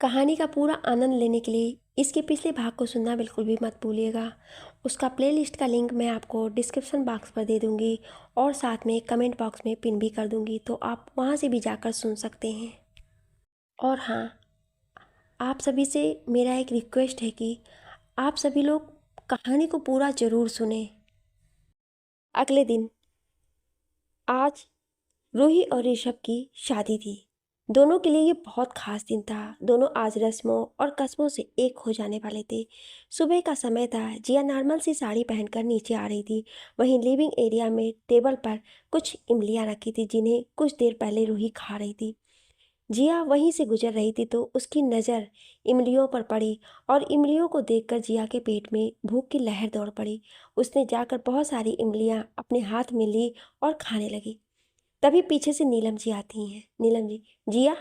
कहानी का पूरा आनंद लेने के लिए इसके पिछले भाग को सुनना बिल्कुल भी मत भूलिएगा। उसका प्लेलिस्ट का लिंक मैं आपको डिस्क्रिप्शन बॉक्स पर दे दूंगी और साथ में कमेंट बॉक्स में पिन भी कर दूंगी, तो आप वहां से भी जाकर सुन सकते हैं। और हाँ, आप सभी से मेरा एक रिक्वेस्ट है कि आप सभी लोग कहानी को पूरा ज़रूर सुने। अगले दिन आज रूही और ऋषभ की शादी थी। दोनों के लिए ये बहुत खास दिन था। दोनों आज रस्मों और कस्मों से एक हो जाने वाले थे। सुबह का समय था। जिया नॉर्मल सी साड़ी पहनकर नीचे आ रही थी। वहीं लिविंग एरिया में टेबल पर कुछ इमलियाँ रखी थी, जिन्हें कुछ देर पहले रूही खा रही थी। जिया वहीं से गुजर रही थी तो उसकी नज़र इमलियों पर पड़ी और इमलियों को देखकर जिया के पेट में भूख की लहर दौड़ पड़ी। उसने जाकर बहुत सारी इमलियाँ अपने हाथ में ली और खाने लगी। तभी पीछे से नीलम जी आती हैं। नीलम जी, जिया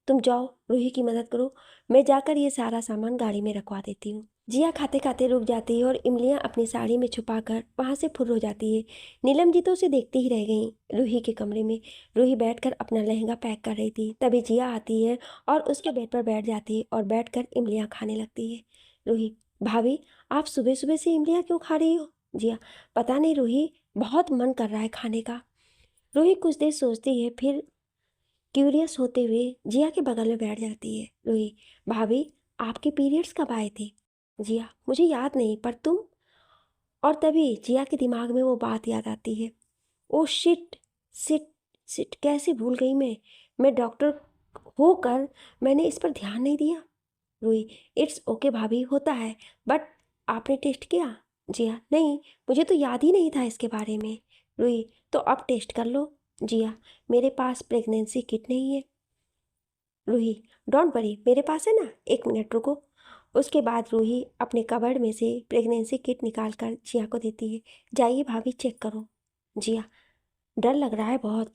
तुम जाओ रूही की मदद करो, मैं जाकर ये सारा सामान गाड़ी में रखवा देती हूँ। जिया खाते खाते रुक जाती है और इमलियाँ अपनी साड़ी में छुपाकर वहाँ से फुर्र हो जाती है। नीलम जी तो उसे देखती ही रह गईं। रूही के कमरे में रूही बैठकर अपना लहंगा पैक कर रही थी। तभी जिया आती है और उसके बेड पर बैठ जाती है और बैठकर इमलियाँ खाने लगती है। रूही, भाभी आप सुबह सुबह से इमलियाँ क्यों खा रही हो? जिया, पता नहीं रूही, बहुत मन कर रहा है खाने का। रूही कुछ देर सोचती है, फिर क्यूरियस होते हुए जिया के बगल में बैठ जाती है। रूही, भाभी आपके पीरियड्स कब आए थे? जिया, मुझे याद नहीं, पर तुम? और तभी जिया के दिमाग में वो बात याद आती है। ओ शिट, सिट सिट कैसे भूल गई मैं डॉक्टर होकर मैंने इस पर ध्यान नहीं दिया। रूही, इट्स ओके भाभी, होता है, बट आपने टेस्ट किया? जिया, नहीं, मुझे तो याद ही नहीं था इसके बारे में। रूही, तो अब टेस्ट कर लो। जिया, मेरे पास प्रेगनेंसी किट नहीं है। रूही, डोंट वरी, मेरे पास है ना, एक मिनट रुको। उसके बाद रूही अपने कबर्ड में से प्रेगनेंसी किट निकाल कर जिया को देती है। जाइए भाभी, चेक करो। जिया, डर लग रहा है बहुत।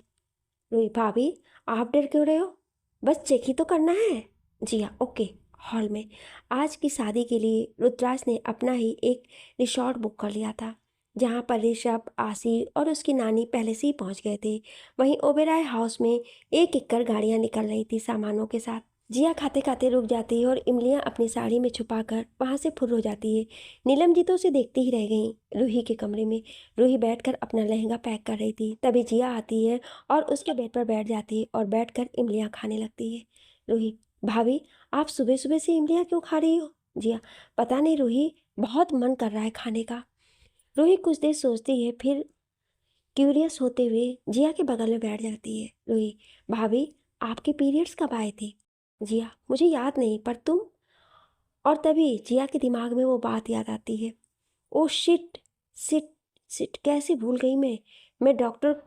रूही, भाभी आप डर क्यों रहे हो? बस चेक ही तो करना है। जिया, ओके। हॉल में आज की शादी के लिए रुद्राज ने अपना ही एक रिसॉर्ट बुक कर लिया था, जहाँ पर ऋषभ, आशी और उसकी नानी पहले से ही पहुँच गए थे। वहीं ओबेराय हाउस में एक एक कर गाड़ियाँ निकल रही थी सामानों के साथ। जिया खाते खाते रुक जाती है और इमलियाँ अपनी साड़ी में छुपाकर वहाँ से फुर्र हो जाती है। नीलम जी तो उसे देखती ही रह गईं। रूही के कमरे में रूही बैठकर अपना लहंगा पैक कर रही थी। तभी जिया आती है और उसके बेड पर बैठ जाती है और बैठकर इमलियाँ खाने लगती है। रूही, भाभी आप सुबह सुबह से इमलियाँ क्यों खा रही हो? जिया, पता नहीं रूही, बहुत मन कर रहा है खाने का। रूही कुछ देर सोचती है, फिर क्यूरियस होते हुए जिया के बगल में बैठ जाती है। रूही, भाभी आपके पीरियड्स कब आए थे? जिया, मुझे याद नहीं, पर तुम? और तभी जिया के दिमाग में वो बात याद आती है। ओ शिट, सिट सिट कैसे भूल गई मैं डॉक्टर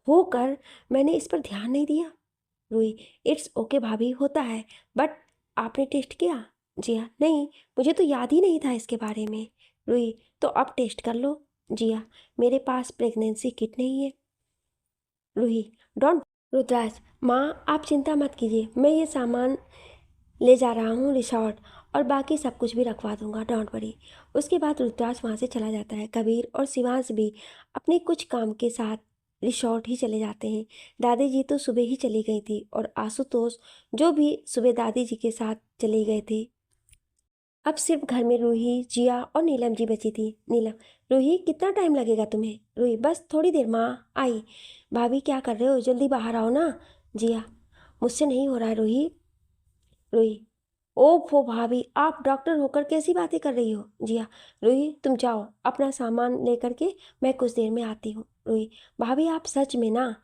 होकर मैंने इस पर ध्यान नहीं दिया। रूही, इट्स ओके भाभी, होता है, बट आपने टेस्ट किया? जिया, नहीं, मुझे तो याद ही नहीं था इसके बारे में। रूही, तो अब टेस्ट कर लो। जिया, मेरे पास प्रेगनेंसी किट नहीं है। रूही, डोंट। रुद्राज, माँ आप चिंता मत कीजिए, मैं ये सामान ले जा रहा हूँ रिसॉर्ट, और बाकी सब कुछ भी रखवा दूंगा, डोंट वरी। उसके बाद रुद्राज वहाँ से चला जाता है। कबीर और शिवांश भी अपने कुछ काम के साथ रिसॉर्ट ही चले जाते हैं। दादी जी तो सुबह ही चली गई थी और आशुतोष जो भी सुबह दादी जी के साथ चले गए थे। अब सिर्फ घर में रूही, जिया और नीलम जी बची थी। नीलम, रूही कितना टाइम लगेगा तुम्हें? रूही, बस थोड़ी देर माँ, आई। भाभी क्या कर रहे हो, जल्दी बाहर आओ ना। जिया, मुझसे नहीं हो रहा है रूही। रूही, ओफो भाभी आप डॉक्टर होकर कैसी बातें कर रही हो? जिया, रूही तुम जाओ अपना सामान लेकर के, मैं कुछ देर में आती हूँ। रूही, भाभी आप सच में ना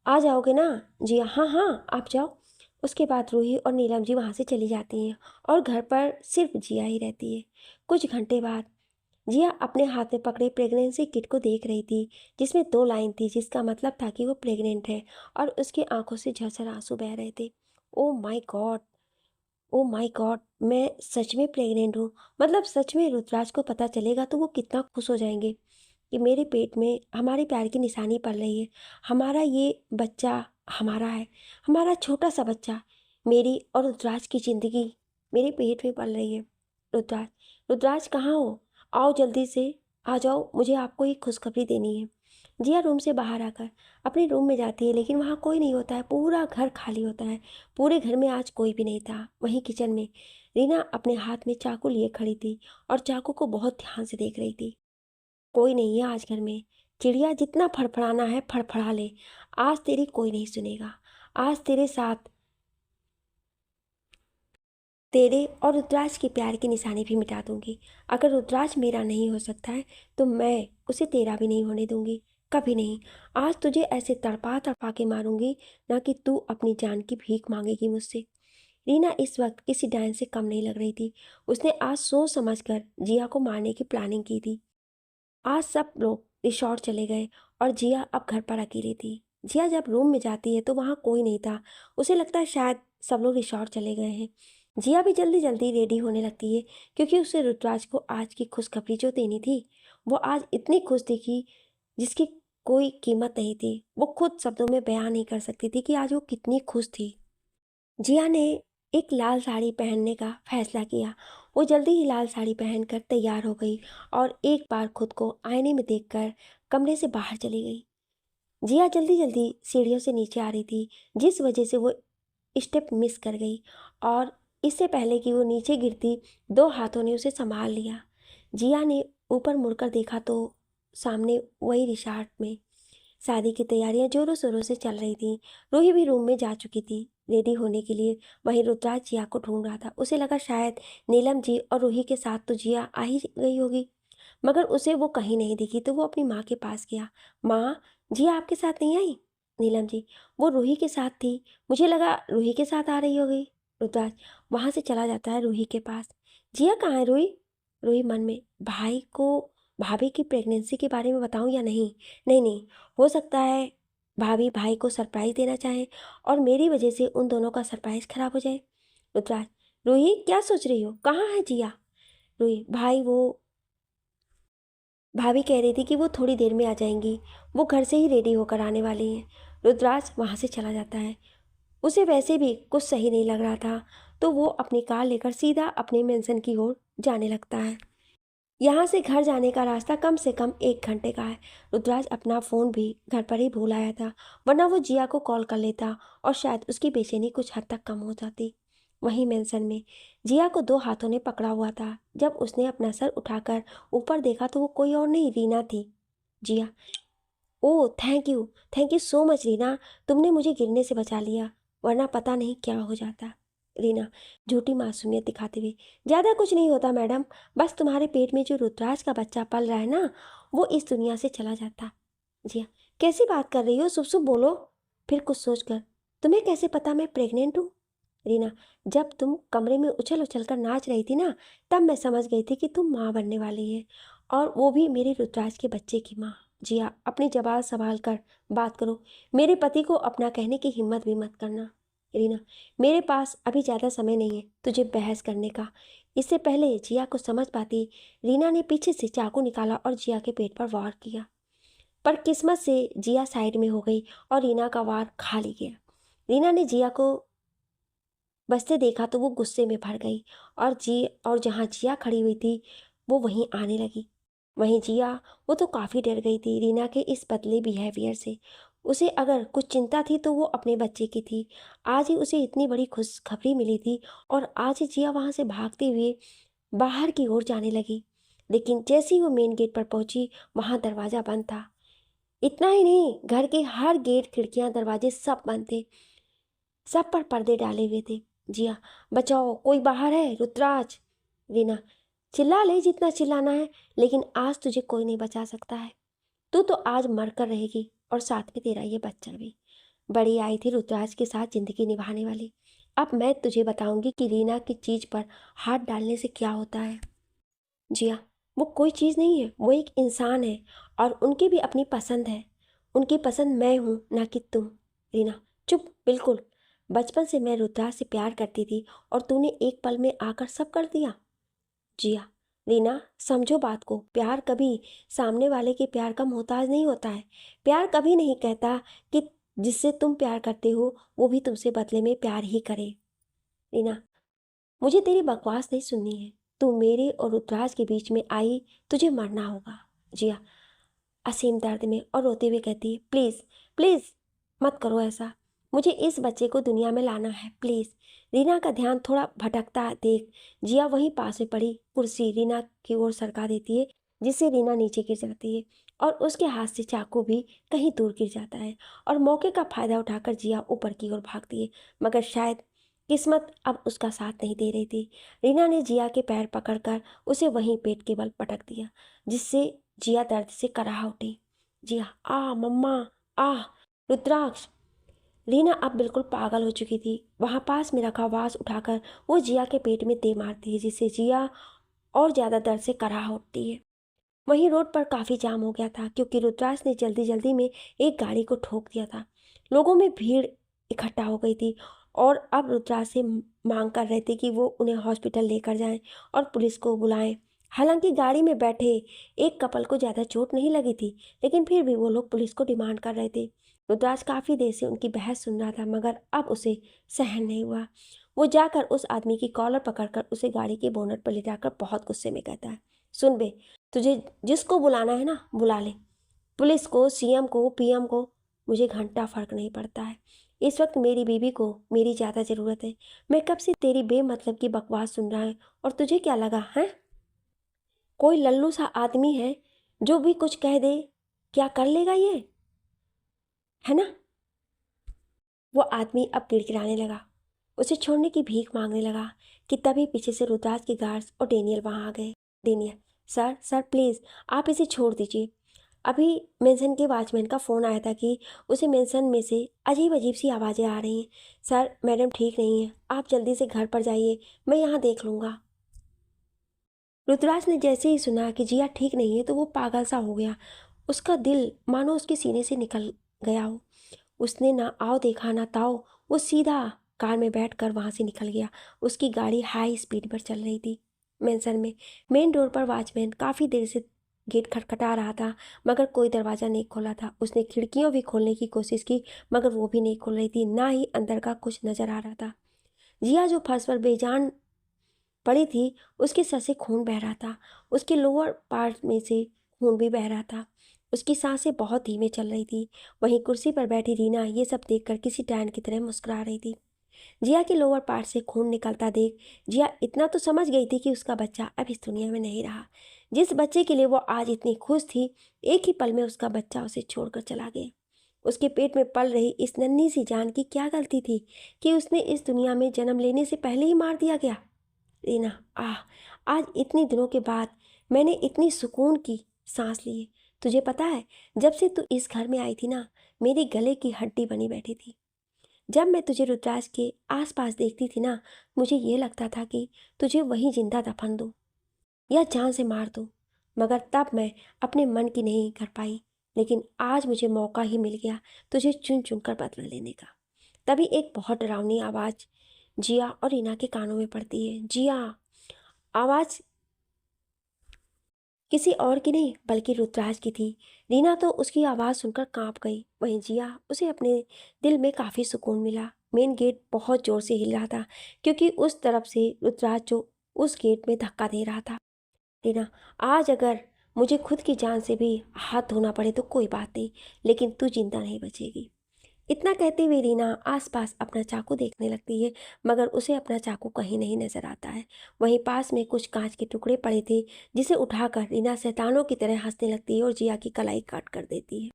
आ जाओगे ना? जिया, हाँ हाँ आप जाओ। उसके बाद रूही और नीलम जी वहाँ से चली जाती हैं और घर पर सिर्फ जिया ही रहती है। कुछ घंटे बाद जिया अपने हाथ में पकड़े प्रेगनेंसी किट को देख रही थी, जिसमें 2 लाइन थी, जिसका मतलब था कि वो प्रेग्नेंट है, और उसकी आंखों से झरझर आंसू बह रहे थे। Oh my God, oh my God, मैं सच में प्रेग्नेंट हूँ। मतलब सच में रुद्राज को पता चलेगा तो वो कितना खुश हो जाएंगे कि मेरे पेट में हमारे प्यार की निशानी पड़ रही है। हमारा ये बच्चा हमारा है, हमारा छोटा सा बच्चा। मेरी और रुद्राज की ज़िंदगी मेरे पेट में पल रही है। रुद्राज, रुद्राज कहाँ हो? आओ जल्दी से, आ जाओ, मुझे आपको एक खुशखबरी देनी है। जिया रूम से बाहर आकर अपने रूम में जाती है, लेकिन वहाँ कोई नहीं होता है। पूरा घर खाली होता है। पूरे घर में आज कोई भी नहीं था। वहीं किचन में रीना अपने हाथ में चाकू लिए खड़ी थी और चाकू को बहुत ध्यान से देख रही थी। कोई नहीं है आज घर में। चिड़िया, जितना फड़फड़ाना है फड़फड़ा ले, आज तेरी कोई नहीं सुनेगा। आज तेरे साथ तेरे और रुद्राज के प्यार की निशानी भी मिटा दूंगी। अगर रुद्राज मेरा नहीं हो सकता है तो मैं उसे तेरा भी नहीं होने दूंगी, कभी नहीं। आज तुझे ऐसे तड़पा तड़पा के मारूंगी ना कि तू अपनी जान की भीख मांगेगी मुझसे। रीना इस वक्त किसी डायन से कम नहीं लग रही थी। उसने आज सोच समझ कर जिया को मारने की प्लानिंग की थी। आज सब लोग रिसोर्ट चले गए और जिया अब घर पर अकेली थी। जिया जब रूम में जाती है तो वहाँ कोई नहीं था। उसे लगता है शायद सब लोग रिसोर्ट चले गए हैं। जिया भी जल्दी जल्दी रेडी होने लगती है, क्योंकि उसे रुद्राज को आज की खुशखबरी जो देनी थी, वो आज इतनी खुश थी कि जिसकी कोई कीमत नहीं थी। वो खुद शब्दों में बयान नहीं कर सकती थी कि आज वो कितनी खुश थी। जिया ने एक लाल साड़ी पहनने का फैसला किया। वो जल्दी ही लाल साड़ी पहनकर तैयार हो गई और एक बार खुद को आईने में देखकर कमरे से बाहर चली गई। जिया जल्दी जल्दी सीढ़ियों से नीचे आ रही थी, जिस वजह से वो स्टेप मिस कर गई और इससे पहले कि वो नीचे गिरती, दो हाथों ने उसे संभाल लिया। जिया ने ऊपर मुड़कर देखा तो सामने वही रिसॉर्ट में शादी की तैयारियां जोरों शोरों से चल रही थी। रूही भी रूम में जा चुकी थी रेडी होने के लिए। वहीं रुद्राज जिया को ढूंढ रहा था। उसे लगा शायद नीलम जी और रूही के साथ तो जिया आ ही गई होगी, मगर उसे वो कहीं नहीं दिखी। तो वो अपनी माँ के पास गया। माँ, जिया आपके साथ नहीं आई? नीलम जी, वो रूही के साथ थी, मुझे लगा रूही के साथ आ रही होगी। रुद्राज वहां से चला जाता है रूही के पास। जिया कहाँ है रूही? रूही मन में, भाई को भाभी की प्रेगनेंसी के बारे में बताऊं या नहीं? नहीं नहीं, हो सकता है भाभी भाई को सरप्राइज देना चाहें और मेरी वजह से उन दोनों का सरप्राइज खराब हो जाए। रुद्राज, रूही क्या सोच रही हो? कहाँ है जिया? रूही, भाई वो भाभी कह रही थी कि वो थोड़ी देर में आ जाएंगी। वो घर से ही रेडी होकर आने वाली हैं। रुद्राज वहाँ से चला जाता है। उसे वैसे भी कुछ सही नहीं लग रहा था, तो वो अपनी कार लेकर सीधा अपने मेंशन की ओर जाने लगता है। यहाँ से घर जाने का रास्ता कम से कम 1 घंटे का है। रुद्राज अपना फ़ोन भी घर पर ही भूल आया था, वरना वो जिया को कॉल कर लेता और शायद उसकी बेचैनी कुछ हद तक कम हो जाती। वहीं मेंशन में जिया को दो हाथों ने पकड़ा हुआ था। जब उसने अपना सर उठाकर ऊपर देखा तो वो कोई और नहीं, रीना थी। Jiya, oh thank you so much Reena, तुमने मुझे गिरने से बचा लिया, वरना पता नहीं क्या हो जाता। रीना झूठी मासूमियत दिखाते हुए, ज़्यादा कुछ नहीं होता मैडम, बस तुम्हारे पेट में जो रुद्राज का बच्चा पल रहा है ना, वो इस दुनिया से चला जाता। जिया, कैसी बात कर रही हो? शुभ शुभ बोलो। फिर कुछ सोच कर, तुम्हें कैसे पता मैं प्रेग्नेंट हूँ? रीना, जब तुम कमरे में उछल उछल कर नाच रही थी ना, तब मैं समझ गई थी कि तुम माँ बनने वाली है, और वो भी मेरे रुद्राज के बच्चे की माँ। जिया, अपनी जबान संभाल कर बात करो। मेरे पति को अपना कहने की हिम्मत भी मत करना। रीना, मेरे पास अभी ज़्यादा समय नहीं है तुझे बहस करने का। इससे पहले जिया को समझ पाती, रीना ने पीछे से चाकू निकाला और जिया के पेट पर वार किया। पर किस्मत से जिया साइड में हो गई और रीना का वार खा ली गया। रीना ने जिया को बचते देखा तो वो गुस्से में भर गई और जहाँ जिया खड़ी हुई थी वो वहीं आने लगी। वहीं जिया, वो तो काफ़ी डर गई थी रीना के इस बदले बिहेवियर से। उसे अगर कुछ चिंता थी तो वो अपने बच्चे की थी। आज ही उसे इतनी बड़ी खुशखबरी मिली थी और आज ही जिया वहाँ से भागते हुए बाहर की ओर जाने लगी। लेकिन जैसे ही वो मेन गेट पर पहुंची, वहाँ दरवाज़ा बंद था। इतना ही नहीं, घर के हर गेट, खिड़कियाँ, दरवाजे सब बंद थे। सब पर पर्दे डाले हुए थे। जिया, बचाओ, कोई बाहर है? रुद्राज। रीना, चिल्ला ले जितना चिल्लाना है, लेकिन आज तुझे कोई नहीं बचा सकता है। तू तो आज मर कर रहेगी और साथ में तेरा ये बच्चा भी। बड़ी आई थी रुद्राज के साथ जिंदगी निभाने वाली। अब मैं तुझे बताऊंगी कि रीना की चीज पर हाथ डालने से क्या होता है। जिया, वो कोई चीज़ नहीं है, वो एक इंसान है और उनकी भी अपनी पसंद है। उनकी पसंद मैं हूँ, ना कि तुम। रीना, चुप, बिल्कुल। बचपन से मैं रुद्राज से प्यार करती थी और तूने एक पल में आकर सब कर दिया। जिया, रीना समझो बात को, प्यार कभी सामने वाले के प्यार का मोहताज नहीं होता है। प्यार कभी नहीं कहता कि जिससे तुम प्यार करते हो वो भी तुमसे बदले में प्यार ही करे। रीना, मुझे तेरी बकवास नहीं सुननी है। तू मेरे और रुद्राज के बीच में आई, तुझे मरना होगा। जिया, असीम दर्द में और रोते हुए कहती है, प्लीज़ प्लीज़ मत करो ऐसा, मुझे इस बच्चे को दुनिया में लाना है प्लीज़। रीना का ध्यान थोड़ा भटकता देख जिया वहीं पास में पड़ी कुर्सी रीना की ओर सरका देती है, जिससे रीना नीचे गिर जाती है और उसके हाथ से चाकू भी कहीं दूर गिर जाता है और मौके का फ़ायदा उठाकर जिया ऊपर की ओर भागती है। मगर शायद किस्मत अब उसका साथ नहीं दे रही थी। रीना ने जिया के पैर पकड़कर उसे वहीं पेट के बल पटक दिया, जिससे जिया दर्द से कराह उठी। जिया, आ मम्मा, आ रुद्राक्ष। रीना अब बिल्कुल पागल हो चुकी थी। वहां पास में रखा वास उठाकर वो जिया के पेट में दे मारती है, जिससे जिया और ज़्यादा दर्द से कराह उठती है। वहीं रोड पर काफ़ी जाम हो गया था, क्योंकि रुद्राक्ष ने जल्दी जल्दी में एक गाड़ी को ठोक दिया था। लोगों में भीड़ इकट्ठा हो गई थी और अब रुद्राक्ष से मांग कर रहे थे कि वो उन्हें हॉस्पिटल लेकर जाएं और पुलिस को बुलाएं। हालांकि गाड़ी में बैठे एक कपल को ज़्यादा चोट नहीं लगी थी, लेकिन फिर भी वो लोग पुलिस को डिमांड कर रहे थे। रुद्राक्ष काफ़ी देर से उनकी बहस सुन रहा था, मगर अब उसे सहन नहीं हुआ। वो जाकर उस आदमी की कॉलर पकड़कर उसे गाड़ी के बोनट पर ले जाकर बहुत गुस्से में कहता है, सुन बे, तुझे जिसको बुलाना है ना बुला ले, पुलिस को, सीएम को, पीएम को, मुझे घंटा फर्क नहीं पड़ता है। इस वक्त मेरी बीवी को मेरी ज़्यादा ज़रूरत है। मैं कब से तेरी बेमतलब की बकवास सुन रहा है और तुझे क्या लगा है? कोई लल्लू सा आदमी है जो भी कुछ कह दे, क्या कर लेगा ये, है ना? वो आदमी अब गिड़गिड़ाने लगा, उसे छोड़ने की भीख मांगने लगा कि तभी पीछे से रुद्राज के गार्ड्स और डेनियल वहां आ गए। डेनियल, सर सर प्लीज़ आप इसे छोड़ दीजिए। अभी मेंशन के वॉचमैन का फ़ोन आया था कि उसे मेंशन में से अजीब अजीब सी आवाज़ें आ रही हैं। सर मैडम ठीक नहीं है, आप जल्दी से घर पर जाइए, मैं यहाँ देख लूँगा। रुद्राज ने जैसे ही सुना कि जिया ठीक नहीं है तो वो पागल सा हो गया। उसका दिल मानो उसके सीने से निकल गया हो। उसने ना आओ देखा ना ताओ, वो सीधा कार में बैठकर वहां से निकल गया। उसकी गाड़ी हाई स्पीड पर चल रही थी। मेंशन में मेन डोर पर वॉचमैन काफ़ी देर से गेट खटखटा रहा था, मगर कोई दरवाज़ा नहीं खोला था। उसने खिड़कियां भी खोलने की कोशिश की, मगर वो भी नहीं खोल रही थी, ना ही अंदर का कुछ नज़र आ रहा था। जिया जो फर्श पर बेजान पड़ी थी, उसके सर से खून बह रहा था। उसके लोअर पार्ट में से खून भी बह रहा था। उसकी सांसें बहुत धीमे चल रही थी। वहीं कुर्सी पर बैठी रीना ये सब देखकर किसी डायन की तरह मुस्कुरा रही थी। जिया के लोअर पार्ट से खून निकलता देख जिया इतना तो समझ गई थी कि उसका बच्चा अब इस दुनिया में नहीं रहा। जिस बच्चे के लिए वो आज इतनी खुश थी, एक ही पल में उसका बच्चा उसे छोड़कर चला गया। उसके पेट में पल रही इस नन्ही सी जान की क्या गलती थी कि उसने इस दुनिया में जन्म लेने से पहले ही मार दिया गया। रीना, आह, आज इतने दिनों के बाद मैंने इतनी सुकून की सांस ली है। तुझे पता है, जब से तू इस घर में आई थी ना, मेरे गले की हड्डी बनी बैठी थी। जब मैं तुझे रुद्राज के आसपास देखती थी ना, मुझे ये लगता था कि तुझे वहीं जिंदा दफन दूं या जान से मार दूं, मगर तब मैं अपने मन की नहीं कर पाई। लेकिन आज मुझे मौका ही मिल गया तुझे चुन चुन कर बदला लेने का। तभी एक बहुत डरावनी आवाज़ जिया और रीना के कानों में पड़ती है। जिया, आवाज़ किसी और की नहीं बल्कि रुद्राज की थी। रीना तो उसकी आवाज़ सुनकर कांप गई। वहीं जिया, उसे अपने दिल में काफ़ी सुकून मिला। मेन गेट बहुत ज़ोर से हिल रहा था, क्योंकि उस तरफ से रुद्राज जो उस गेट में धक्का दे रहा था। रीना, आज अगर मुझे खुद की जान से भी हाथ धोना पड़े तो कोई बात नहीं, लेकिन तू जिंदा नहीं बचेगी। इतना कहते हुए रीना आसपास अपना चाकू देखने लगती है, मगर उसे अपना चाकू कहीं नहीं नजर आता है। वहीं पास में कुछ कांच के टुकड़े पड़े थे, जिसे उठाकर रीना शैतानों की तरह हंसने लगती है और जिया की कलाई काट कर देती है।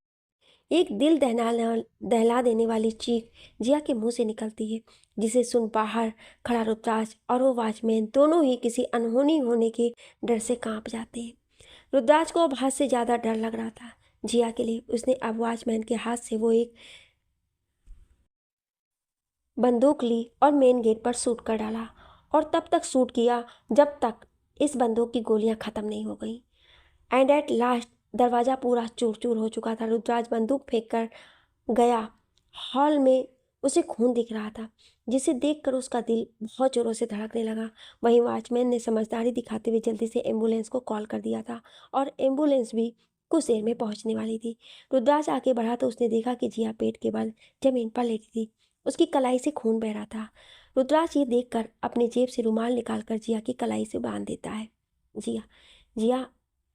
एक दिल दहला देने वाली चीख जिया के मुंह से निकलती है, जिसे सुन बाहर खड़ा रुद्राज और वो वॉचमैन दोनों ही किसी अनहोनी होने के डर से कांप जाते हैं। रुद्राज को अब हाथ से ज़्यादा डर लग रहा था जिया के लिए। उसने अब वॉचमैन के हाथ से वो एक बंदूक ली और मेन गेट पर शूट कर डाला, और तब तक शूट किया जब तक इस बंदूक की गोलियां खत्म नहीं हो गई। एंड एट लास्ट दरवाज़ा पूरा चूर चूर हो चुका था। रुद्राज बंदूक फेंक कर गया। हॉल में उसे खून दिख रहा था, जिसे देखकर उसका दिल बहुत जोरों से धड़कने लगा। वहीं वॉचमैन ने समझदारी दिखाते हुए जल्दी से एम्बुलेंस को कॉल कर दिया था, और एम्बुलेंस भी कुछ देर में पहुंचने वाली थी। रुद्राज आगे बढ़ा तो उसने देखा कि जिया पेट के बल जमीन पर लेटी थी। उसकी कलाई से खून बह रहा था। रुद्राज ये देखकर अपनी जेब से रुमाल निकालकर जिया की कलाई से बांध देता है। जिया, जिया,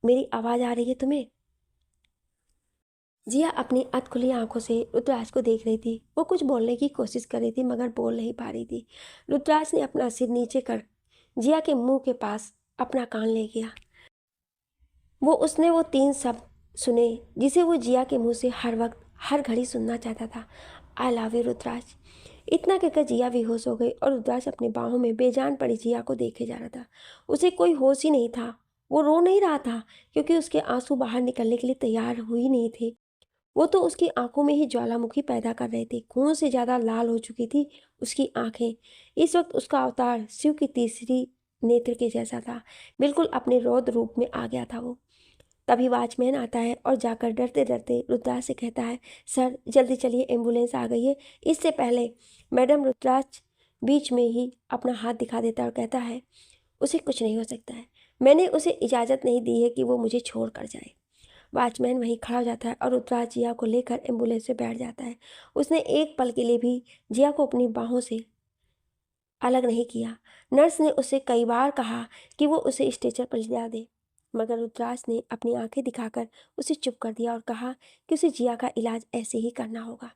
मेरी आवाज़ आ रही है तुम्हें? जिया अपनी अधखुली आंखों से रुद्राज को देख रही थी। वो कुछ बोलने की कोशिश कर रही थी मगर बोल नहीं पा रही थी। रुद्राज ने अपना सिर नीचे कर जिया के मुंह के पास अपना कान ले गया। उसने वो 3 शब्द सुने जिसे वो जिया के मुंह से हर वक्त हर घड़ी सुनना चाहता था। आई लव यू रुद्राज। इतना कहकर जिया बेहोश हो गई और रुद्राज अपनी बाहों में बेजान पड़ी जिया को देखे जा रहा था। उसे कोई होश ही नहीं था। वो रो नहीं रहा था क्योंकि उसके आंसू बाहर निकलने के लिए तैयार हुई नहीं थे। वो तो उसकी आंखों में ही ज्वालामुखी पैदा कर रहे थे। खून से ज़्यादा लाल हो चुकी थी उसकी आंखें। इस वक्त उसका अवतार शिव की तीसरी नेत्र के जैसा था। बिल्कुल अपने रौद्र रूप में आ गया था वो। तभी वॉचमैन आता है और जाकर डरते डरते रुद्राज से कहता है, सर जल्दी चलिए, एम्बुलेंस आ गई है। इससे पहले मैडम रुद्राज बीच में ही अपना हाथ दिखा देता है और कहता है, उसे कुछ नहीं हो सकता है। मैंने उसे इजाज़त नहीं दी है कि वो मुझे छोड़ कर जाए। वॉचमैन वहीं खड़ा हो जाता है और रुद्राज जिया को लेकर एम्बुलेंस में बैठ जाता है। उसने एक पल के लिए भी जिया को अपनी बाहों से अलग नहीं किया। नर्स ने उसे कई बार कहा कि वो उसे स्ट्रेचर पर ले जा दे, मगर रुद्राज ने अपनी आंखें दिखाकर उसे चुप कर दिया और कहा कि उसे जिया का इलाज ऐसे ही करना होगा।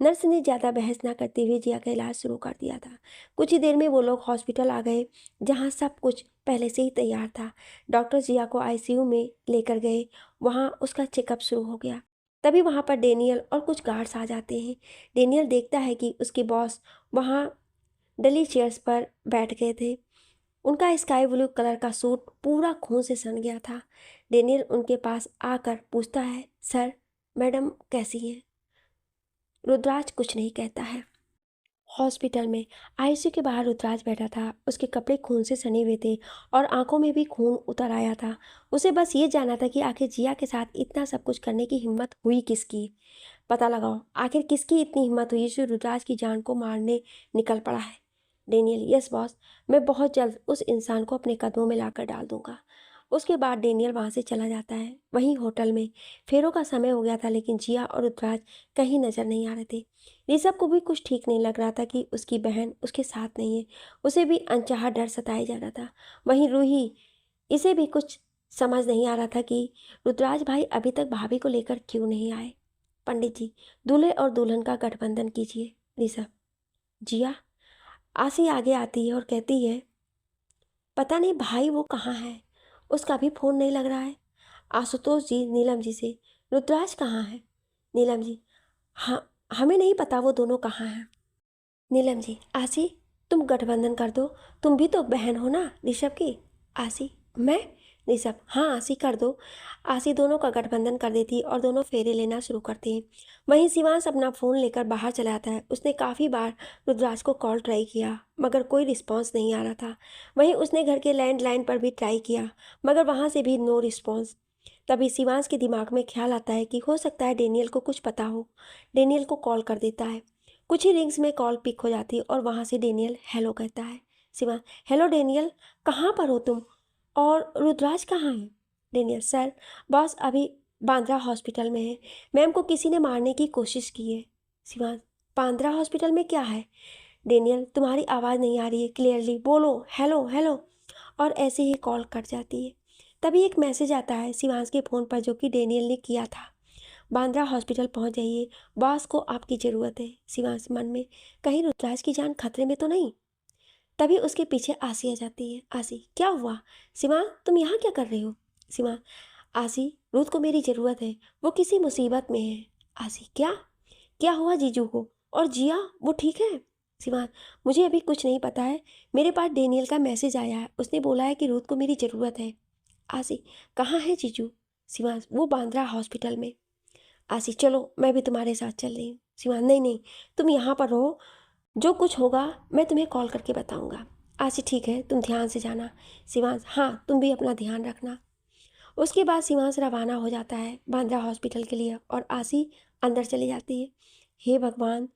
नर्स ने ज़्यादा बहस न करते हुए जिया का इलाज शुरू कर दिया था। कुछ ही देर में वो लोग हॉस्पिटल आ गए जहाँ सब कुछ पहले से ही तैयार था। डॉक्टर जिया को आईसीयू में लेकर गए। वहाँ उसका चेकअप शुरू हो गया। तभी वहाँ पर डेनियल और कुछ गार्ड्स आ जाते हैं। डेनियल देखता है कि उसके बॉस वहाँ डली चेयर्स पर बैठ गए थे। उनका स्काई ब्लू कलर का सूट पूरा खून से सन गया था। डेनियल उनके पास आकर पूछता है, सर मैडम कैसी हैं? रुद्राज कुछ नहीं कहता है। हॉस्पिटल में आईसीयू के बाहर रुद्राज बैठा था। उसके कपड़े खून से सने हुए थे और आंखों में भी खून उतर आया था। उसे बस ये जानना था कि आखिर जिया के साथ इतना सब कुछ करने की हिम्मत हुई किसकी। पता लगाओ आखिर किसकी इतनी हिम्मत हुई जो रुद्राज की जान को मारने निकल पड़ा है। डेनियल, यस बॉस, मैं बहुत जल्द उस इंसान को अपने कदमों में लाकर डाल दूंगा। उसके बाद डेनियल वहाँ से चला जाता है। वहीं होटल में फेरों का समय हो गया था लेकिन जिया और रुद्राज कहीं नजर नहीं आ रहे थे। ऋषभ को भी कुछ ठीक नहीं लग रहा था कि उसकी बहन उसके साथ नहीं है। उसे भी अनचाहा डर सताया जा रहा था। वहीं रूही, इसे भी कुछ समझ नहीं आ रहा था कि रुद्राज भाई अभी तक भाभी को लेकर क्यों नहीं आए। पंडित जी, दूल्हे और दुल्हन का गठबंधन कीजिए। ऋषभ, जिया। आसी आगे आती है और कहती है, पता नहीं भाई वो कहाँ है, उसका भी फ़ोन नहीं लग रहा है। आशुतोष जी नीलम जी से, रुद्राज कहाँ है? नीलम जी, हाँ हमें नहीं पता वो दोनों कहाँ हैं। नीलम जी, आसी तुम गठबंधन कर दो, तुम भी तो बहन हो ना ऋषभ की। आसी, मैं? ऋषभ, हाँ आसी कर दो। आसी दोनों का गठबंधन कर देती और दोनों फेरे लेना शुरू करते हैं। वहीं शिवांश अपना फ़ोन लेकर बाहर चला जाता है। उसने काफ़ी बार रुद्राज को कॉल ट्राई किया मगर कोई रिस्पॉन्स नहीं आ रहा था। वहीं उसने घर के लैंडलाइन पर भी ट्राई किया मगर वहाँ से भी नो रिस्पॉन्स। तभी शिवांश के दिमाग में ख्याल आता है कि हो सकता है डेनियल को कुछ पता हो। डेनियल को कॉल कर देता है। कुछ ही रिंग्स में कॉल पिक हो जाती है और वहाँ से डेनियल हेलो कहता है। शिवांश, हेलो डेनियल, कहाँ पर हो तुम और रुद्राज कहाँ है? डेनियल, सर बॉस अभी बांद्रा हॉस्पिटल में है। मैम को किसी ने मारने की कोशिश की है। शिवांश, बांद्रा हॉस्पिटल में क्या है? डेनियल, तुम्हारी आवाज़ नहीं आ रही है क्लियरली, बोलो हेलो हेलो। और ऐसे ही कॉल कट जाती है। तभी एक मैसेज आता है शिवांश के फ़ोन पर जो कि डेनियल ने किया था। बांद्रा हॉस्पिटल पहुंच जाइए, बॉस को आपकी ज़रूरत है। शिवांश मन में, कहीं रुद्राज की जान खतरे में तो नहीं। तभी उसके पीछे आसी आ जाती है। आसी, क्या हुआ? शिवांश, तुम यहाँ क्या कर रहे हो? शिवांश, आसी रुद्र को मेरी ज़रूरत है, वो किसी मुसीबत में है। आसी, क्या क्या हुआ जीजू को? और जिया वो ठीक है? शिवांश, मुझे अभी कुछ नहीं पता है। मेरे पास डेनियल का मैसेज आया है, उसने बोला है कि रुद्र को मेरी ज़रूरत है। आसी, कहाँ है जीजू? शिवांश, वो बांद्रा हॉस्पिटल में। आसी, चलो मैं भी तुम्हारे साथ चल रही हूँ। शिवांश, नहीं नहीं, तुम यहाँ पर रहो, जो कुछ होगा मैं तुम्हें कॉल करके बताऊँगा। आसी, ठीक है, तुम ध्यान से जाना। शिवांश, हाँ तुम भी अपना ध्यान रखना। उसके बाद शिवांश रवाना हो जाता है बांद्रा हॉस्पिटल के लिए और आसी अंदर चली जाती है। हे भगवान,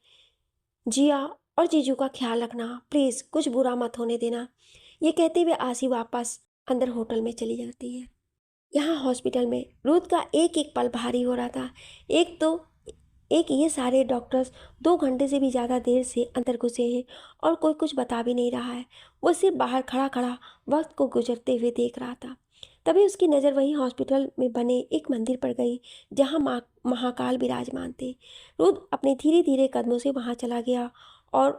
जिया और जीजू का ख्याल रखना, प्लीज़ कुछ बुरा मत होने देना। ये कहते हुए आसी वापस अंदर होटल में चली जाती है। यहाँ हॉस्पिटल में रुद का एक एक पल भारी हो रहा था। एक ये सारे डॉक्टर्स 2 घंटे से भी ज़्यादा देर से अंदर घुसे हैं और कोई कुछ बता भी नहीं रहा है। वो सिर्फ बाहर खड़ा खड़ा वक्त को गुजरते हुए देख रहा था। तभी उसकी नज़र वहीं हॉस्पिटल में बने एक मंदिर पर गई जहाँ माँ महाकाल विराजमान थे। रुद्र अपने धीरे धीरे कदमों से वहाँ चला गया और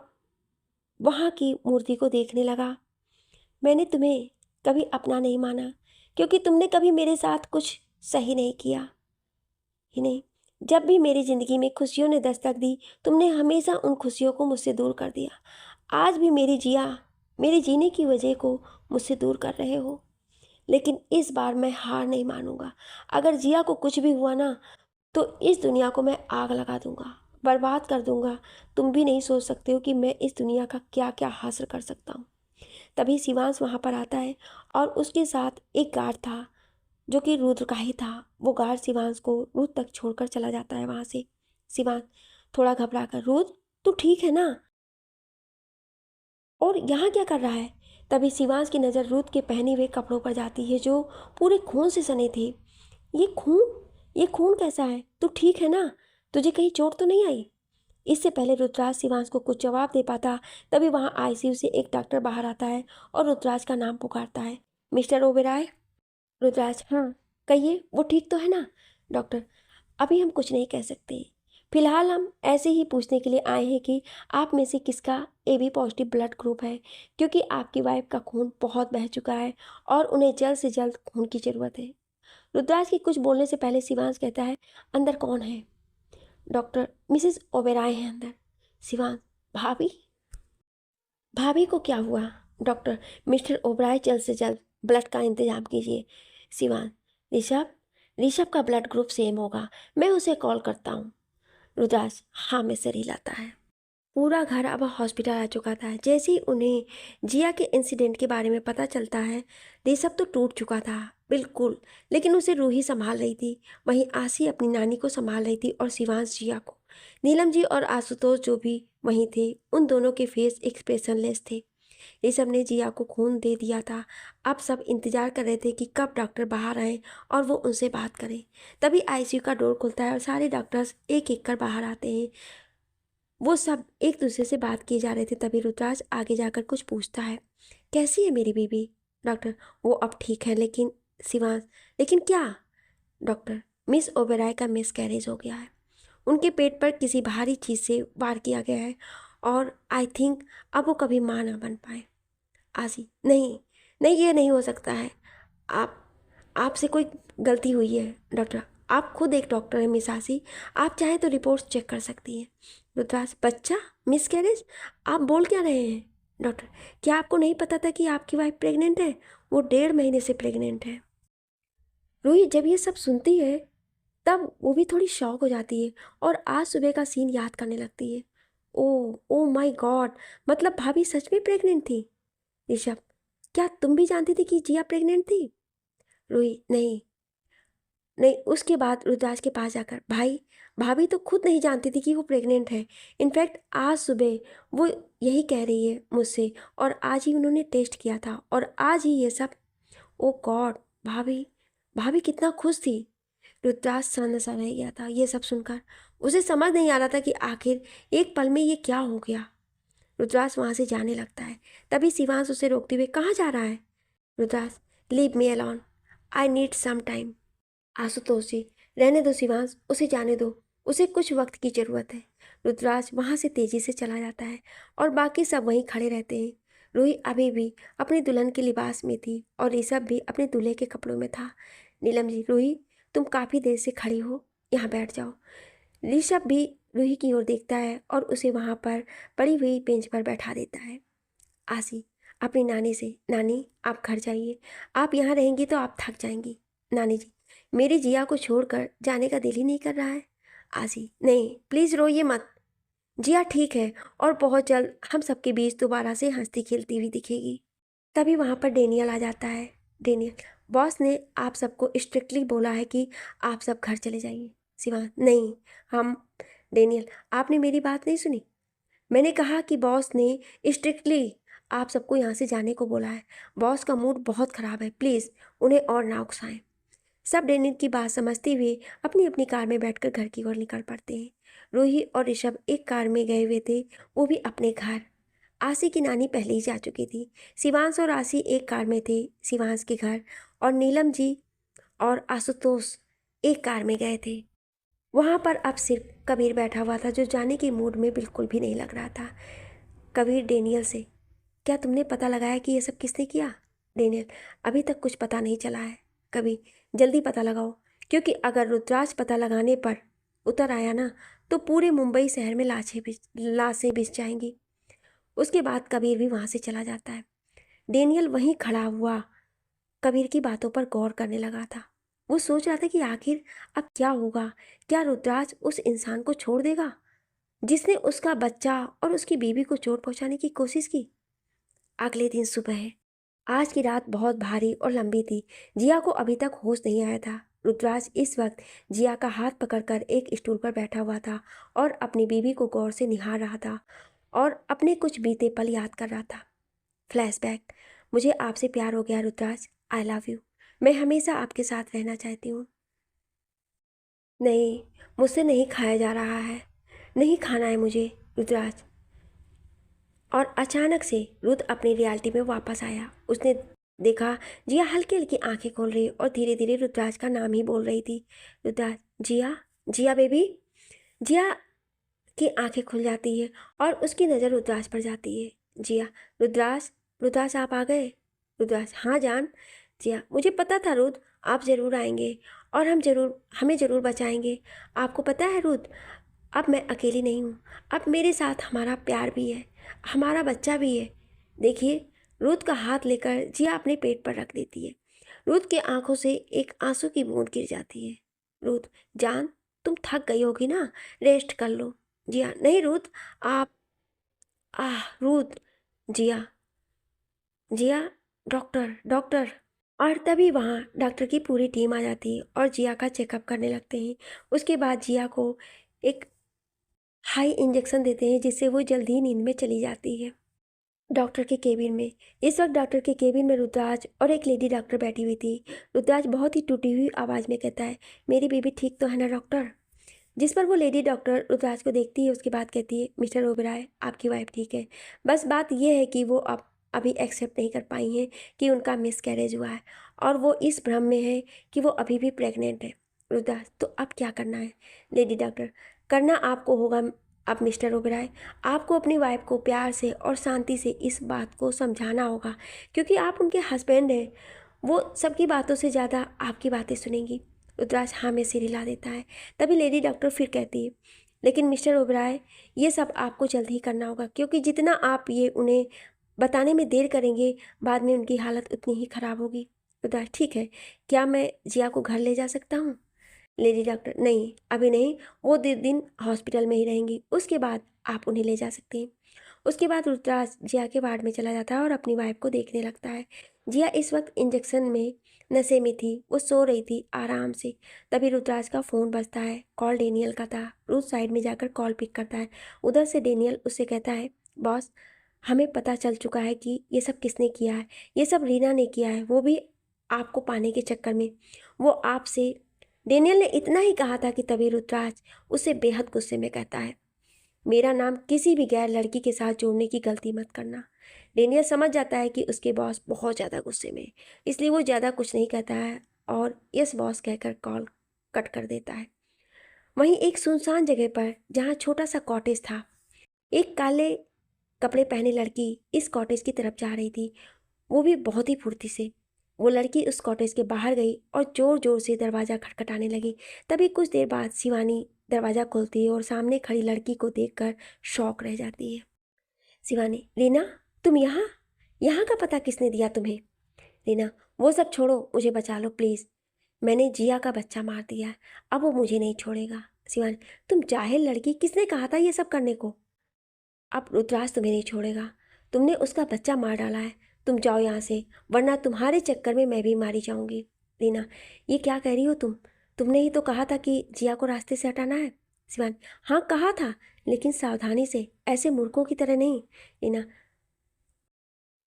वहाँ की मूर्ति को देखने लगा। मैंने तुम्हें कभी अपना नहीं माना क्योंकि तुमने कभी मेरे साथ कुछ सही नहीं किया ही नहीं। जब भी मेरी ज़िंदगी में खुशियों ने दस्तक दी, तुमने हमेशा उन खुशियों को मुझसे दूर कर दिया। आज भी मेरे जीने की वजह को मुझसे दूर कर रहे हो, लेकिन इस बार मैं हार नहीं मानूंगा। अगर जिया को कुछ भी हुआ ना, तो इस दुनिया को मैं आग लगा दूंगा, बर्बाद कर दूंगा। तुम भी नहीं सोच सकते हो कि मैं इस दुनिया का क्या क्या हासिल कर सकता हूँ। तभी शिवांश वहाँ पर आता है और उसके साथ एक गार्ड था जो कि रुद्र का ही था। वो गार्ड शिवांश को रुद्र तक छोड़कर चला जाता है वहाँ से। शिवांश थोड़ा घबरा कर, रुद्र तू ठीक है ना, और यहाँ क्या कर रहा है? तभी शिवांश की नज़र रुद्र के पहने हुए कपड़ों पर जाती है जो पूरे खून से सने थे। ये खून, ये खून कैसा है? तू ठीक है ना? तुझे कहीं चोट तो नहीं आई? इससे पहले रुद्राज शिवांश को कुछ जवाब दे पाता, तभी वहाँ आईसीयू से एक डॉक्टर बाहर आता है और रुद्राज का नाम पुकारता है। मिस्टर ओबेरॉय। रुद्राज, हाँ कहिए, वो ठीक तो है ना? डॉक्टर, अभी हम कुछ नहीं कह सकते। फिलहाल हम ऐसे ही पूछने के लिए आए हैं कि आप में से किसका AB पॉजिटिव ब्लड ग्रुप है, क्योंकि आपकी वाइफ का खून बहुत बह चुका है और उन्हें जल्द से जल्द खून की ज़रूरत है। रुद्राज के कुछ बोलने से पहले शिवांश कहता है, अंदर कौन है? डॉक्टर, मिसेस ओबेरॉय हैं अंदर। शिवांश, भाभी? भाभी को क्या हुआ? डॉक्टर, मिस्टर ओबराय जल्द से जल्द ब्लड का इंतजाम कीजिए। शिवान, ऋषभ, ऋषभ का ब्लड ग्रुप सेम होगा, मैं उसे कॉल करता हूँ। रुद्राज हाँ में सिर हिलाता है। पूरा घर अब हॉस्पिटल आ चुका था। जैसे ही उन्हें जिया के इंसिडेंट के बारे में पता चलता है, ऋषभ तो टूट चुका था बिल्कुल, लेकिन उसे रूही संभाल रही थी। वहीं आसी अपनी नानी को संभाल रही थी और शिवांश जिया को। नीलम जी और आशुतोष जो भी वहीं थे, उन दोनों के फेस एक्सप्रेशनलेस थे। ऋषभ ने जिया को खून दे दिया था। अब सब इंतजार कर रहे थे कि कब डॉक्टर बाहर आए और वो उनसे बात करें। तभी आईसीयू का डोर खुलता है और सारे डॉक्टर्स एक एक कर बाहर आते हैं। वो सब एक दूसरे से बात किए जा रहे थे। तभी रुद्राज आगे जाकर कुछ पूछता है, कैसी है मेरी बीबी? डॉक्टर, वो अब ठीक है, लेकिन शिवांश, लेकिन क्या? डॉक्टर, मिस ओबेरॉय का मिसकैरेज हो गया है। उनके पेट पर किसी भारी चीज़ से वार किया गया है और आई थिंक अब वो कभी माँ ना बन पाए। आसी, नहीं नहीं, ये नहीं हो सकता है। आप आपसे कोई गलती हुई है। डॉक्टर, आप खुद एक डॉक्टर हैं मिस आसी, आप चाहें तो रिपोर्ट्स चेक कर सकती हैं। रुद्राज, बच्चा मिसकैरेज? आप बोल क्या रहे हैं? डॉक्टर, क्या आपको नहीं पता था कि आपकी वाइफ प्रेग्नेंट है? वो 1.5 महीने से प्रेग्नेंट है। रूही जब ये सब सुनती है तब वो भी थोड़ी शॉक हो जाती है और आज सुबह का सीन याद करने लगती है। ओ ओ माय गॉड, मतलब भाभी सच में प्रेग्नेंट थी? ऋषभ, क्या तुम भी जानती थी कि जिया प्रेग्नेंट थी? रूही, नहीं नहीं। उसके बाद रुद्राज के पास जाकर, भाई भाभी तो खुद नहीं जानती थी कि वो प्रेग्नेंट है। इनफैक्ट आज सुबह वो यही कह रही है मुझसे, और आज ही उन्होंने टेस्ट किया था और आज ही ये सब। ओ गॉड, भाभी भाभी कितना खुश थी। रुद्राज सन्न सा रह गया था ये सब सुनकर। उसे समझ नहीं आ रहा था कि आखिर एक पल में ये क्या हो गया। रुद्राज वहाँ से जाने लगता है। तभी शिवांश उसे रोकते हुए, कहाँ जा रहा है? Rudraj, leave me alone, I need some time. Ashutosh ji, रहने दो शिवांश, उसे जाने दो, उसे कुछ वक्त की ज़रूरत है। रुद्राज वहाँ से तेज़ी से चला जाता है और बाकी सब वहीं खड़े रहते हैं। रूही अभी भी अपनी दुल्हन के लिबास में थी और ऋषभ भी अपने दूल्हे के कपड़ों में था। नीलम जी, रूही तुम काफ़ी देर से खड़ी हो, यहाँ बैठ जाओ। ऋषभ भी रूही की ओर देखता है और उसे वहाँ पर पड़ी हुई बेंच पर बैठा देता है। आसी अपनी नानी से, नानी आप घर जाइए, आप यहाँ रहेंगी तो आप थक जाएंगी। नानी जी, मेरी जिया को छोड़कर जाने का दिल ही नहीं कर रहा है। आसी, नहीं प्लीज़ रोइए मत, जिया ठीक है और बहुत जल्द हम सबके बीच दोबारा से हंसती खेलती हुई दिखेगी। तभी वहाँ पर डेनियल आ जाता है। डेनियल, बॉस ने आप सबको स्ट्रिक्टली बोला है कि आप सब घर चले जाइए। शिवान, नहीं हम। डेनियल, आपने मेरी बात नहीं सुनी। मैंने कहा कि बॉस ने स्ट्रिक्टली आप सबको यहाँ से जाने को बोला है। बॉस का मूड बहुत ख़राब है, प्लीज़ उन्हें और ना उकसाएं। सब डेनियल की बात समझते हुए अपनी अपनी कार में बैठकर घर की ओर निकल पड़ते हैं। रूही और ऋषभ एक कार में गए हुए थे, वो भी अपने घर। आशी की नानी पहले ही जा चुकी थी। शिवांश और आशी एक कार में थे शिवांश के घर, और नीलम जी और आशुतोष एक कार में गए थे। वहाँ पर अब सिर्फ कबीर बैठा हुआ था, जो जाने के मूड में बिल्कुल भी नहीं लग रहा था। कबीर डेनियल से, क्या तुमने पता लगाया कि ये सब किसने किया? डेनियल, अभी तक कुछ पता नहीं चला है। कबीर, जल्दी पता लगाओ, क्योंकि अगर रुद्राज पता लगाने पर उतर आया ना, तो पूरे मुंबई शहर में लाशें बिछ जाएंगी। उसके बाद कबीर भी वहाँ से चला जाता है। डेनियल वहीं खड़ा हुआ कबीर की बातों पर गौर करने लगा था। वो सोच रहा था कि आखिर अब क्या होगा। क्या रुद्राज उस इंसान को छोड़ देगा जिसने उसका बच्चा और उसकी बीवी को चोट पहुंचाने की कोशिश की? अगले दिन सुबह है। आज की रात बहुत भारी और लंबी थी। जिया को अभी तक होश नहीं आया था। रुद्राज इस वक्त जिया का हाथ पकड़कर एक स्टूल पर बैठा हुआ था और अपनी बीवी को गौर से निहार रहा था और अपने कुछ बीते पल याद कर रहा था। फ्लैशबैक। मुझे आपसे प्यार हो गया रुद्राज। आई लव यू। मैं हमेशा आपके साथ रहना चाहती हूँ। नहीं, मुझसे नहीं खाया जा रहा है। नहीं खाना है मुझे रुद्राज। और अचानक से रुद्र अपनी रियलिटी में वापस आया। उसने देखा जिया हल्की हल्की आंखें खोल रही और धीरे धीरे रुद्राज का नाम ही बोल रही थी। रुद्राज, जिया, जिया बेबी। जिया की आंखें खुल जाती है और उसकी नज़र रुद्राज पर जाती है। जिया, रुद्राज, रुद्राज आप आ गए? रुद्राज, हाँ जान। जिया, मुझे पता था रुद्र आप ज़रूर आएंगे और हमें ज़रूर बचाएंगे। आपको पता है रुद्र, अब मैं अकेली नहीं हूँ। अब मेरे साथ हमारा प्यार भी है, हमारा बच्चा भी है। देखिए, रुद्र का हाथ लेकर जिया अपने पेट पर रख देती है। रुद्र की आंखों से एक आंसू की बूंद गिर जाती है। रुद्र, जान, तुम थक गई होगी ना, रेस्ट कर लो। जिया, नहीं रुद्र, आप। रुद्र। जिया, जिया, डॉक्टर, डॉक्टर। और तभी वहाँ डॉक्टर की पूरी टीम आ जाती है और जिया का चेकअप करने लगते हैं। उसके बाद जिया को एक हाई इंजेक्शन देते हैं, जिससे वो जल्दी ही नींद में चली जाती है। डॉक्टर के केबिन में, इस वक्त डॉक्टर के केबिन में रुद्राज और एक लेडी डॉक्टर बैठी हुई थी। रुद्राज बहुत ही टूटी हुई आवाज़ में कहता है, मेरी बेबी ठीक तो है ना डॉक्टर? जिस पर वो लेडी डॉक्टर रुद्राज को देखती है, उसके बाद कहती है, मिस्टर ओबराय, आपकी वाइफ ठीक है। बस बात यह है कि वो अब अभी एक्सेप्ट नहीं कर पाई हैं कि उनका मिसकैरेज हुआ है, और वो इस भ्रम में है कि वो अभी भी प्रेग्नेंट है। रुद्राज, तो अब क्या करना है? लेडी डॉक्टर, करना आपको होगा अब मिस्टर ओबराय। आपको अपनी वाइफ को प्यार से और शांति से इस बात को समझाना होगा, क्योंकि आप उनके हस्बैंड हैं। वो सबकी बातों से ज़्यादा आपकी बातें सुनेंगी। रुद्राज हाँ में सिर हिला देता है। तभी लेडी डॉक्टर फिर कहती है, लेकिन मिस्टर ओबराय, ये सब आपको जल्द ही करना होगा, क्योंकि जितना आप ये उन्हें बताने में देर करेंगे, बाद में उनकी हालत उतनी ही ख़राब होगी। रुद्राज, ठीक है, क्या मैं जिया को घर ले जा सकता हूँ? लेडी डॉक्टर, नहीं, अभी नहीं। वो दिन हॉस्पिटल में ही रहेंगी, उसके बाद आप उन्हें ले जा सकते हैं। उसके बाद रुद्राज जिया के वार्ड में चला जाता है और अपनी वाइफ को देखने लगता है। जिया इस वक्त इंजेक्शन में नशे में थी, वो सो रही थी आराम से। तभी रुद्राज का फ़ोन बजता है। कॉल डेनियल का था। रुद्र साइड में जाकर कॉल पिक करता है। उधर से डेनियल उससे कहता है, बॉस, हमें पता चल चुका है कि ये सब किसने किया है। ये सब रीना ने किया है, वो भी आपको पाने के चक्कर में। वो आपसे, डेनियल ने इतना ही कहा था कि तभी रुद्राज उसे बेहद गुस्से में कहता है, मेरा नाम किसी भी गैर लड़की के साथ जोड़ने की गलती मत करना। डेनियल समझ जाता है कि उसके बॉस बहुत ज़्यादा गुस्से में, इसलिए वो ज़्यादा कुछ नहीं कहता है और यस बॉस कहकर कॉल कट कर देता है। वहीं एक सुनसान जगह पर, जहाँ छोटा सा कॉटेज था, एक काले कपड़े पहने लड़की इस कॉटेज की तरफ जा रही थी, वो भी बहुत ही फुर्ती से। वो लड़की उस कॉटेज के बाहर गई और ज़ोर ज़ोर से दरवाज़ा खटखटाने लगी। तभी कुछ देर बाद शिवानी दरवाज़ा खोलती है और सामने खड़ी लड़की को देखकर शॉक रह जाती है। शिवानी, रीना, तुम यहाँ? यहाँ का पता किसने दिया तुम्हें? रीना, वो सब छोड़ो, मुझे बचा लो प्लीज़। मैंने जिया का बच्चा मार दिया है, अब वो मुझे नहीं छोड़ेगा। शिवानी, तुम जाहिल लड़की, किसने कहा था ये सब करने को? अब रुद्राज तुम्हें नहीं छोड़ेगा। तुमने उसका बच्चा मार डाला है। तुम जाओ यहाँ से, वरना तुम्हारे चक्कर में मैं भी मारी जाऊंगी। रीना, ये क्या कह रही हो तुम? तुमने ही तो कहा था कि जिया को रास्ते से हटाना है। शिवानी, हाँ कहा था, लेकिन सावधानी से, ऐसे मूर्खों की तरह नहीं। रीना,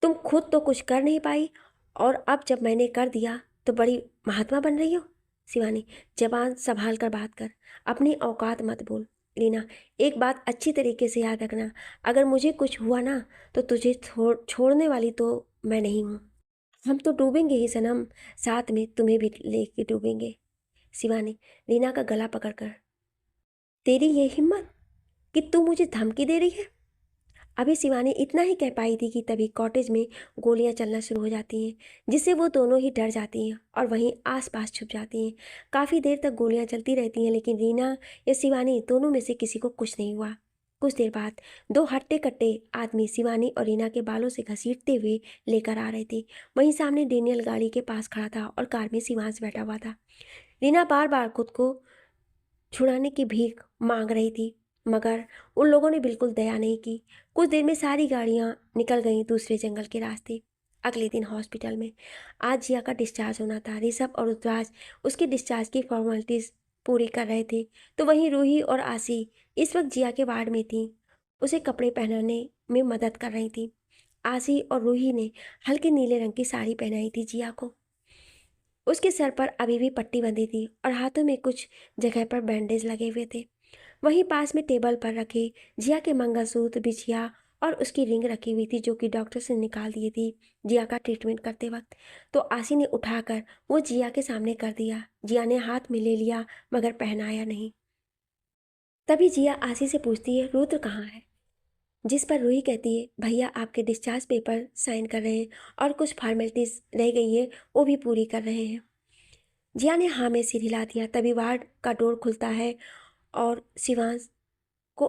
तुम खुद तो कुछ कर नहीं पाई, और अब जब मैंने कर दिया तो बड़ी महात्मा बन रही हो। शिवानी, जबान संभाल कर बात कर, अपनी औकात मत बोल। रीना, एक बात अच्छी तरीके से याद रखना, अगर मुझे कुछ हुआ ना तो तुझे छोड़ने वाली तो मैं नहीं हूँ। हम तो डूबेंगे ही सनम, साथ में तुम्हें भी लेके डूबेंगे। शिवानी रीना का गला पकड़कर, तेरी ये हिम्मत कि तू मुझे धमकी दे रही है। अभी शिवानी इतना ही कह पाई थी कि तभी कॉटेज में गोलियां चलना शुरू हो जाती हैं, जिससे वो दोनों ही डर जाती हैं और वहीं आसपास छुप जाती हैं। काफ़ी देर तक गोलियां चलती रहती हैं, लेकिन रीना या शिवानी दोनों में से किसी को कुछ नहीं हुआ। कुछ देर बाद दो हट्टे कट्टे आदमी शिवानी और रीना के बालों से घसीटते हुए लेकर आ रहे थे। वहीं सामने डेनियल गाड़ी के पास खड़ा था और कार में शिवांश बैठा हुआ था। रीना बार बार खुद को छुड़ाने की भीख मांग रही थी, मगर उन लोगों ने बिल्कुल दया नहीं की। कुछ देर में सारी गाड़ियां निकल गईं दूसरे जंगल के रास्ते। अगले दिन हॉस्पिटल में आज जिया का डिस्चार्ज होना था। ऋषभ और रुद्राज उसके डिस्चार्ज की फॉर्मेलिटीज़ पूरी कर रहे थे, तो वहीं रूही और आसी इस वक्त जिया के वार्ड में थी, उसे कपड़े पहनाने में मदद कर रही थी। आसी और रूही ने हल्के नीले रंग की साड़ी पहनाई थी जिया को। उसके सर पर अभी भी पट्टी बंधी थी और हाथों में कुछ जगह पर बैंडेज लगे हुए थे। वहीं पास में टेबल पर रखे जिया के मंगलसूत्र, बिछिया और उसकी रिंग रखी हुई थी, जो कि डॉक्टर से निकाल दी थी जिया का ट्रीटमेंट करते वक्त। तो आसी ने उठाकर वो जिया के सामने कर दिया। जिया ने हाथ में ले लिया मगर पहनाया नहीं। तभी जिया आसी से पूछती है, रुद्र कहाँ है? जिस पर रूही कहती है, भैया आपके डिस्चार्ज पेपर साइन कर रहे हैं और कुछ फॉर्मेलिटीज रह गई है वो भी पूरी कर रहे हैं। जिया ने हाँ में सिर हिला दिया। तभी वार्ड का डोर खुलता है और शिवांश को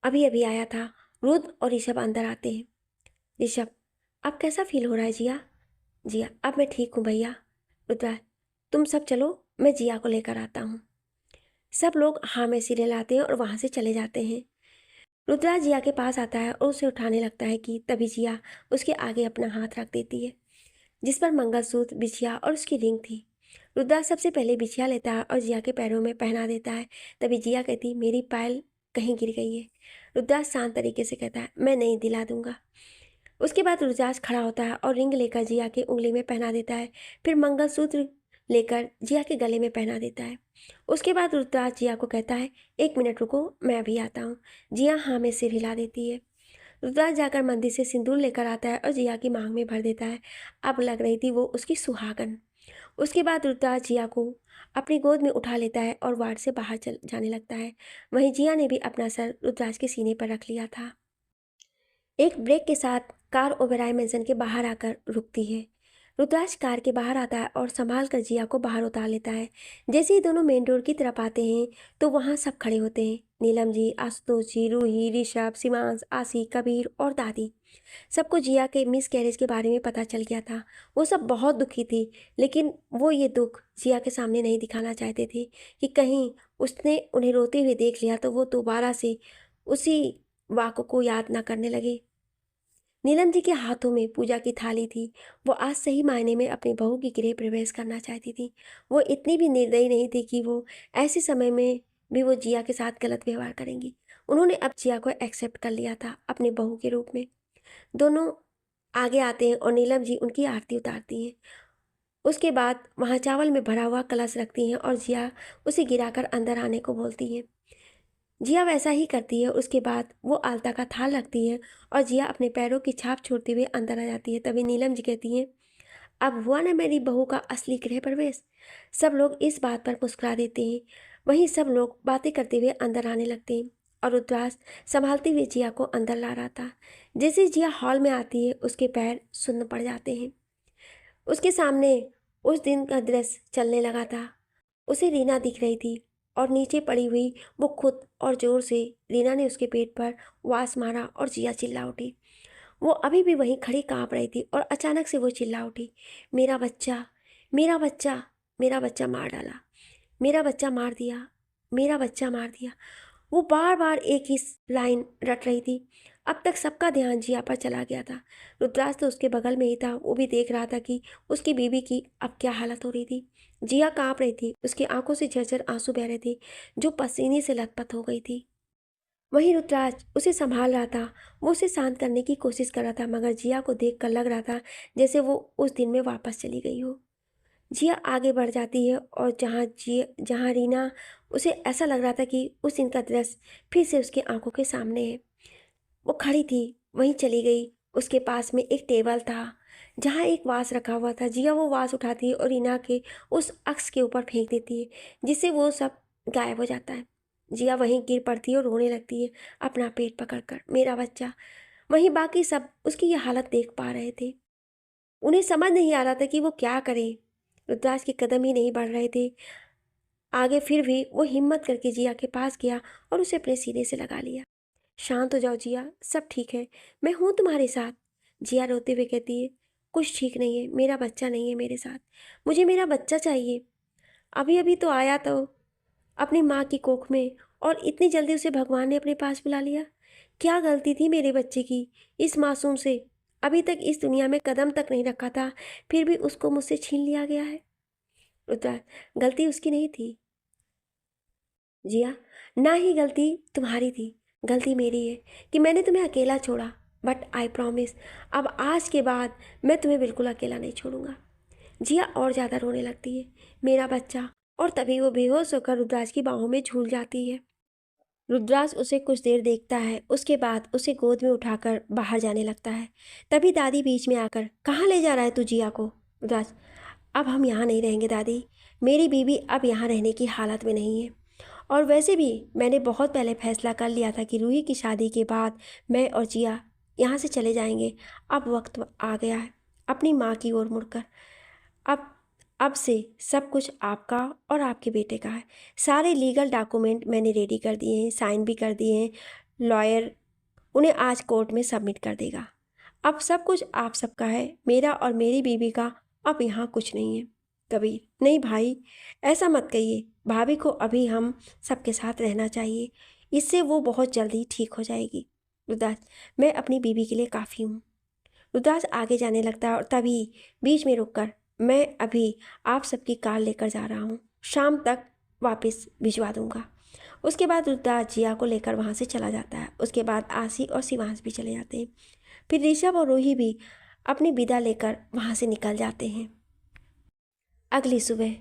अभी अभी आया था रुद्र और ऋषभ अंदर आते हैं। ऋषभ, अब कैसा फील हो रहा है जिया? जिया, अब मैं ठीक हूँ भैया। रुद्राज, तुम सब चलो, मैं जिया को लेकर आता हूँ। सब लोग हाँ में सिर हिलाते हैं और वहाँ से चले जाते हैं। रुद्राज जिया के पास आता है और उसे उठाने लगता है कि तभी जिया उसके आगे अपना हाथ रख देती है, जिस पर मंगलसूत्र, बिछिया और उसकी रिंग थी। रुद्राज सबसे पहले बिछिया लेता है और जिया के पैरों में पहना देता है। तभी जिया कहती, मेरी पायल कहीं गिर गई है। रुद्राज शांत तरीके से कहता है, मैं नहीं दिला दूंगा। उसके बाद रुद्राज खड़ा होता है और रिंग लेकर जिया के उंगली में पहना देता है, फिर मंगलसूत्र लेकर जिया के गले में पहना देता है। उसके बाद रुद्राज जिया को कहता है, एक मिनट रुको, मैं भी आता हूँ। जिया हाँ में सिर हिला देती है। रुद्राज जाकर मंदिर से सिंदूर लेकर आता है और जिया की मांग में भर देता है। अब लग रही थी वो उसकी सुहागन। उसके बाद रुद्राज जिया को अपनी गोद में उठा लेता है और वार्ड से बाहर चल जाने लगता है। वहीं जिया ने भी अपना सर रुद्राज के सीने पर रख लिया था। एक ब्रेक के साथ कार ओबेरॉय मैंसन के बाहर आकर रुकती है। रुद्राज कार के बाहर आता है और संभाल कर जिया को बाहर उतार लेता है। जैसे ही दोनों मेन डोर की तरफ आते हैं तो वहाँ सब खड़े होते हैं। नीलम जी, आशुतोष जी, रूही, ऋषभ, शिवांश, आसी, कबीर और दादी। सबको जिया के मिस कैरेज के बारे में पता चल गया था। वो सब बहुत दुखी थी, लेकिन वो ये दुख जिया के सामने नहीं दिखाना चाहते थे कि कहीं उसने उन्हें रोते हुए देख लिया तो वो दोबारा से उसी वाक़ को याद ना करने लगे। नीलम जी के हाथों में पूजा की थाली थी। वो आज सही मायने में अपनी बहू की गृह प्रवेश करना चाहती थी। वो इतनी भी निर्दयी नहीं थी कि वो ऐसे समय में भी वो जिया के साथ गलत व्यवहार करेंगी। उन्होंने अब जिया को एक्सेप्ट कर लिया था अपने बहू के रूप में। दोनों आगे आते हैं और नीलम जी उनकी आरती उतारती हैं। उसके बाद वहाँ चावल में भरा हुआ कलश रखती हैं और जिया उसे गिराकर अंदर आने को बोलती है। जिया वैसा ही करती है। उसके बाद वो आलता का थाल रखती है और जिया अपने पैरों की छाप छोड़ते हुए अंदर आ जाती है। तभी नीलम जी कहती हैं, अब हुआ ना मेरी बहू का असली गृह प्रवेश। सब लोग इस बात पर मुस्कुरा देते हैं। वहीं सब लोग बातें करते हुए अंदर आने लगते हैं और रुद्राज संभालते हुए जिया को अंदर ला रहा था। जैसे ही जिया हॉल में आती है उसके पैर सुन्न पड़ जाते हैं। उसके सामने उस दिन का दृश्य चलने लगा था। उसे रीना दिख रही थी और नीचे पड़ी हुई वो खुद, और जोर से रीना ने उसके पेट पर वास मारा और जिया चिल्ला उठी। वो अभी भी वहीं खड़ी कांप रही थी और अचानक से वो चिल्ला उठी, मेरा बच्चा, मेरा बच्चा, मेरा बच्चा मार डाला, मेरा बच्चा मार दिया, मेरा बच्चा मार दिया। वो बार बार एक ही लाइन रट रही थी। अब तक सबका ध्यान जिया पर चला गया था। रुद्राज तो उसके बगल में ही था। वो भी देख रहा था कि उसकी बीवी की अब क्या हालत हो रही थी। जिया कांप रही थी, उसकी आंखों से झरझर आंसू बह रहे थे, जो पसीने से लथपथ हो गई थी। वहीं रुद्राज उसे संभाल रहा था। वो उसे शांत करने की कोशिश कर रहा था, मगर जिया को देख कर लग रहा था जैसे वो उस दिन में वापस चली गई हो। जिया आगे बढ़ जाती है और जहाँ रीना, उसे ऐसा लग रहा था कि उस दिन का दृश्य फिर से उसकी आंखों के सामने है। वो खड़ी थी, वहीं चली गई। उसके पास में एक टेबल था जहाँ एक वास रखा हुआ था। जिया वो वास उठाती है और रीना के उस अक्स के ऊपर फेंक देती है, जिससे वो सब गायब हो जाता है। जिया वहीं गिर पड़ती है और रोने लगती है, अपना पेट पकड़कर, मेरा बच्चा। वहीं बाकी सब उसकी ये हालत देख पा रहे थे। उन्हें समझ नहीं आ रहा था कि वो क्या करें। रुद्राज के कदम ही नहीं बढ़ रहे थे आगे। फिर भी वो हिम्मत करके जिया के पास गया और उसे अपने सीने से लगा लिया। शांत हो जाओ जिया, सब ठीक है, मैं हूँ तुम्हारे साथ। जिया रोते हुए कहती है, कुछ ठीक नहीं है, मेरा बच्चा नहीं है मेरे साथ, मुझे मेरा बच्चा चाहिए। अभी अभी तो आया तो अपनी माँ की कोख में, और इतनी जल्दी उसे भगवान ने अपने पास बुला लिया। क्या गलती थी मेरे बच्चे की, इस मासूम से? अभी तक इस दुनिया में कदम तक नहीं रखा था, फिर भी उसको मुझसे छीन लिया गया है। रुद्र, गलती उसकी नहीं थी जिया, ना ही गलती तुम्हारी थी, गलती मेरी है कि मैंने तुम्हें अकेला छोड़ा। बट आई प्रॉमिस, अब आज के बाद मैं तुम्हें बिल्कुल अकेला नहीं छोड़ूंगा। जिया और ज़्यादा रोने लगती है, मेरा बच्चा। और तभी वो बेहोश होकर रुद्राज की बाहों में झूल जाती है। रुद्राज उसे कुछ देर देखता है, उसके बाद उसे गोद में उठाकर बाहर जाने लगता है। तभी दादी बीच में आकर, कहाँ ले जा रहा है तू जिया को? रुद्राज, अब हम यहाँ नहीं रहेंगे दादी, मेरी बीवी अब यहाँ रहने की हालत में नहीं है। और वैसे भी मैंने बहुत पहले फैसला कर लिया था कि रूही की शादी के बाद मैं और जिया यहाँ से चले जाएंगे। अब वक्त आ गया है अपनी माँ की ओर मुड़कर। अब अब से सब कुछ आपका और आपके बेटे का है। सारे लीगल डॉक्यूमेंट मैंने रेडी कर दिए हैं, साइन भी कर दिए हैं। लॉयर उन्हें आज कोर्ट में सबमिट कर देगा। अब सब कुछ आप सबका है, मेरा और मेरी बीवी का अब यहाँ कुछ नहीं है। कबीर, नहीं भाई, ऐसा मत कहिए। भाभी को अभी हम सबके साथ रहना चाहिए, इससे वो बहुत जल्दी ठीक हो जाएगी। रुद्राज, मैं अपनी बीवी के लिए काफ़ी हूँ। रुद्राज आगे जाने लगता है और तभी बीच में रुककर, मैं अभी आप सबकी कार लेकर जा रहा हूँ, शाम तक वापस भिजवा दूंगा। उसके बाद रुद्राज जिया को लेकर वहाँ से चला जाता है। उसके बाद आसी और शिवांश भी चले जाते हैं। फिर ऋषभ और रूही भी अपनी विदा लेकर वहाँ से निकल जाते हैं। अगली सुबह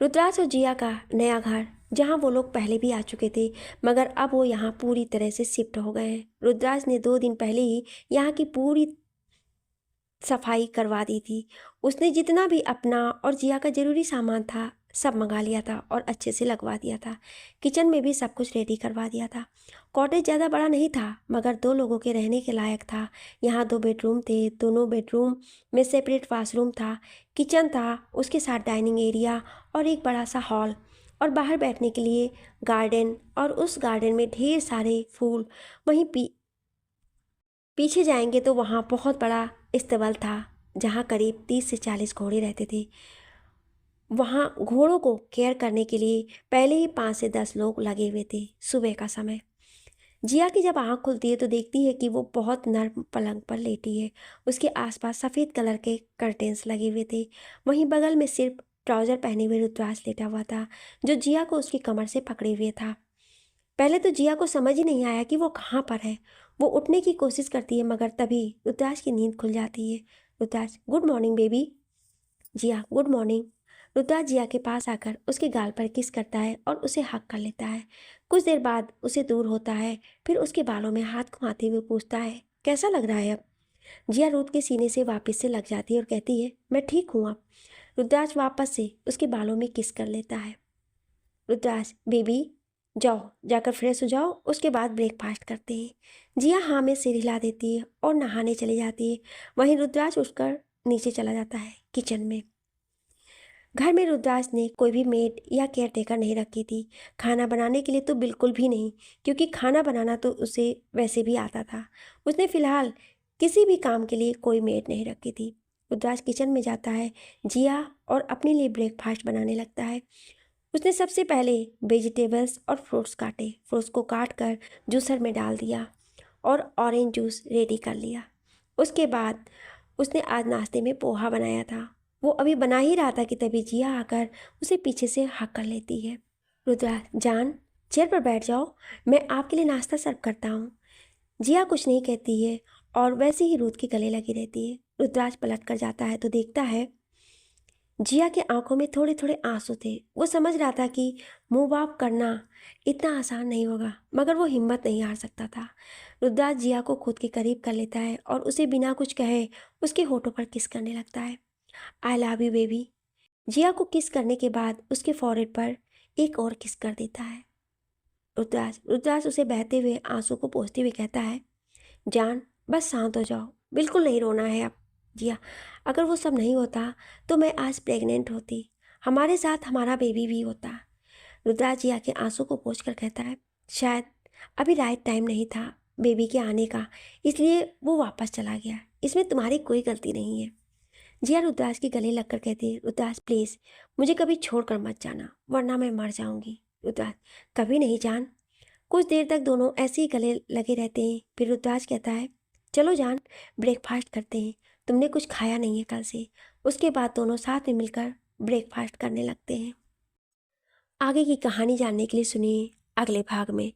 रुद्राज और जिया का नया घर, जहाँ वो लोग पहले भी आ चुके थे, मगर अब वो यहाँ पूरी तरह से शिफ्ट हो गए हैं। रुद्राज ने 2 दिन पहले ही यहाँ की पूरी सफाई करवा दी थी। उसने जितना भी अपना और जिया का ज़रूरी सामान था सब मंगा लिया था और अच्छे से लगवा दिया था। किचन में भी सब कुछ रेडी करवा दिया था। कॉटेज ज़्यादा बड़ा नहीं था, मगर 2 लोगों के रहने के लायक था। यहाँ 2 बेडरूम थे, दोनों बेडरूम में सेपरेट वॉशरूम था, किचन था, उसके साथ डाइनिंग एरिया और एक बड़ा सा हॉल, और बाहर बैठने के लिए गार्डन, और उस गार्डन में ढेर सारे फूल। वहीं पीछे जाएंगे तो वहाँ बहुत बड़ा इस्तबल था, जहाँ करीब 30 से 40 घोड़े रहते थे। वहाँ घोड़ों को केयर करने के लिए पहले ही 5 से 10 लोग लगे हुए थे। सुबह का समय, जिया की जब आँख खुलती है तो देखती है कि वो बहुत नर्म पलंग पर लेटी है। उसके आसपास सफ़ेद कलर के कर्टेन्स लगे हुए थे। वहीं बगल में सिर्फ ट्राउज़र पहने हुए रुद्राज लेटा हुआ था, जो जिया को उसकी कमर से पकड़े हुए था। पहले तो जिया को समझ ही नहीं आया कि वो कहाँ पर है। वो उठने की कोशिश करती है, मगर तभी रुद्राज की नींद खुल जाती है। Rudraj, good morning baby. Jiya, good morning. Rudraj Jiya के पास आकर उसके गाल पर किस करता है और उसे हक कर लेता है। कुछ देर बाद उसे दूर होता है, फिर उसके बालों में हाथ घुमाते हुए पूछता है, कैसा लग रहा है अब? जिया रुद्र के सीने से वापस से लग जाती है और कहती है, मैं ठीक हूँ अब। रुद्राज वापस से उसके बालों में किस कर लेता है। रुद्राज, बेबी जाओ, जाकर फ्रेश हो जाओ, उसके बाद ब्रेकफास्ट करते हैं। जिया हाँ में सिर हिला देती है और नहाने चली जाती है। वहीं रुद्राज उठकर नीचे चला जाता है किचन में। घर में रुद्राज ने कोई भी मेड या केयर टेकर नहीं रखी थी, खाना बनाने के लिए तो बिल्कुल भी नहीं, क्योंकि खाना बनाना तो उसे वैसे भी आता था। उसने फिलहाल किसी भी काम के लिए कोई मेड नहीं रखी थी। रुद्राज किचन में जाता है जिया और अपने लिए ब्रेकफास्ट बनाने लगता है। उसने सबसे पहले वेजिटेबल्स और फ्रूट्स काटे, फ्रूट्स को काट कर जूसर में डाल दिया और ऑरेंज जूस रेडी कर लिया। उसके बाद उसने आज नाश्ते में पोहा बनाया था। वो अभी बना ही रहा था कि तभी जिया आकर उसे पीछे से हक कर लेती है। रुद्रा जान, चेयर पर बैठ जाओ, मैं आपके लिए नाश्ता सर्व करता हूँ। जिया कुछ नहीं कहती है और वैसे ही रूद के गले लगी रहती है। रुद्राज पलट कर जाता है तो देखता है जिया के आंखों में थोड़े थोड़े आंसू थे। वो समझ रहा था कि मुंह बाप करना इतना आसान नहीं होगा, मगर वो हिम्मत नहीं हार सकता था। रुद्राज जिया को खुद के करीब कर लेता है और उसे बिना कुछ कहे उसके होठों पर किस करने लगता है। I love you baby. Jiya को किस करने के बाद उसके फॉरहेड पर एक और किस कर देता है। रुद्राज रुद्राज उसे बहते हुए आंसू को पोंछते हुए कहता है, जान बस शांत हो जाओ, बिल्कुल नहीं रोना है अब। जिया, अगर वो सब नहीं होता तो मैं आज प्रेग्नेंट होती, हमारे साथ हमारा बेबी भी होता। रुद्राज जिया के आंसू को पोंछ कर कहता है, शायद अभी राइट टाइम नहीं था बेबी के आने का, इसलिए वो वापस चला गया, इसमें तुम्हारी कोई गलती नहीं है। जिया रुद्राज के गले लगकर कहती है, रुद्राज प्लीज़ मुझे कभी छोड़कर मत जाना, वरना मैं मर जाऊंगी। रुद्राज, कभी नहीं जान। कुछ देर तक दोनों ऐसे ही गले लगे रहते हैं। फिर रुद्राज कहता है, चलो जान ब्रेकफास्ट करते हैं, तुमने कुछ खाया नहीं है कल से। उसके बाद दोनों साथ में मिलकर ब्रेकफास्ट करने लगते हैं। आगे की कहानी जानने के लिए सुनिए अगले भाग में।